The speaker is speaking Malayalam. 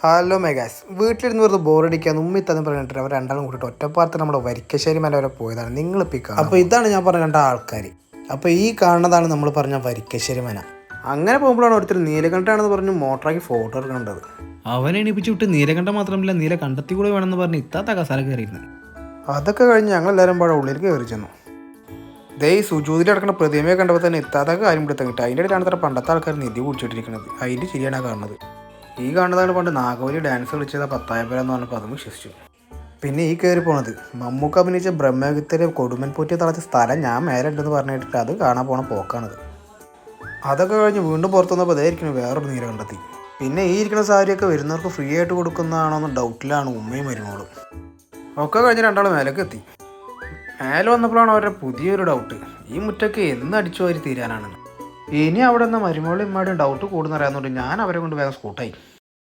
ഹലോ മെഗാസ്, വീട്ടിലിരുന്ന് വെറുതെ ബോറടിക്കാൻ ഉമ്മി തന്നെ പറഞ്ഞിട്ട് അവർ രണ്ടാളും കൂട്ടിയിട്ട് ഒറ്റപ്പാലത്ത് നമ്മുടെ വരിക്കശ്ശേരി മല വരെ പോയതാണ്. നിങ്ങൾ പിക്കാം. അപ്പോൾ ഇതാണ് ഞാൻ പറഞ്ഞ രണ്ട് ആൾക്കാർ. അപ്പോൾ ഈ കാണുന്നതാണ് നമ്മൾ പറഞ്ഞ വരിക്കശ്ശേരി മല. അങ്ങനെ പോകുമ്പോഴാണ് ഒരുത്തർ നീലകണ്ഠാണെന്ന് പറഞ്ഞ് മോട്ടറാക്കി ഫോട്ടോ എടുക്കേണ്ടത്. അവനെ എണീപ്പിച്ച് വിട്ട് നീലകണ്ഠ മാത്രമല്ല നീല കണ്ടെത്തി കൂടെ വേണമെന്ന് പറഞ്ഞ് ഇത്താത്ത കസാല കയറിയിരുന്നു. അതൊക്കെ കഴിഞ്ഞ് ഞങ്ങൾ എല്ലാവരും പാടെ ഉള്ളിലേക്ക് കയറി ചെന്നു. ദേ ഈ സുജൂതിൽ കിടക്കുന്ന പ്രതിമയെ കണ്ടപ്പോൾ തന്നെ ഇത്താത്തൊക്കെ കാര്യം പിടുത്തം കിട്ടും. അതിൻ്റെ ഇടയിലാണ് അത്ര പണ്ടത്തെ ആൾക്കാർ നിധി കുടിച്ചിട്ടിരിക്കുന്നത്. അതിൻ്റെ ശരിയാണ് കാണുന്നത്. ഈ കാണുന്നതാണ് പണ്ട് നാഗവലി ഡാൻസ് കളിച്ചത് പത്തായപ്പേര എന്ന് പറഞ്ഞപ്പോൾ അതും വിശ്വസിച്ചു. പിന്നെ ഈ കയറി പോണത് മമ്മൂക്ക അഭിനയിച്ച ബ്രഹ്മയുഗത്തിലെ കൊടുമൻ പോറ്റിയ തളച്ച സ്ഥലം ഞാൻ മേലെ ഉണ്ടെന്ന് പറഞ്ഞിട്ട് അത് കാണാൻ പോണ പോക്കാണത്. അതൊക്കെ കഴിഞ്ഞ് വീണ്ടും പുറത്തു വന്നപ്പോൾ അതായിരിക്കും വേറൊരു നീല കണ്ടെത്തി. പിന്നെ ഈ ഇരിക്കുന്ന സാരിയൊക്കെ വരുന്നവർക്ക് ഫ്രീ ആയിട്ട് കൊടുക്കുന്നതാണോ എന്ന് ഡൗട്ടിലാണ് ഉമ്മയും മരുമോളും. ഒക്കെ കഴിഞ്ഞ് രണ്ടാളും മേലേക്ക് എത്തി. മേലെ വന്നപ്പോഴാണ് അവരുടെ പുതിയൊരു ഡൗട്ട്, ഈ മുറ്റൊക്കെ എന്ന് അടിച്ചു വാരി തീരാനാണെന്ന്. ഇനി അവിടെ നിന്ന് മരുമോളും ഇമ്മാടും ഡൗട്ട് കൂടുന്നറിയാവുന്നതുകൊണ്ട് ഞാൻ അവരെ കൊണ്ട് വേഗം സ്കൂട്ടായി.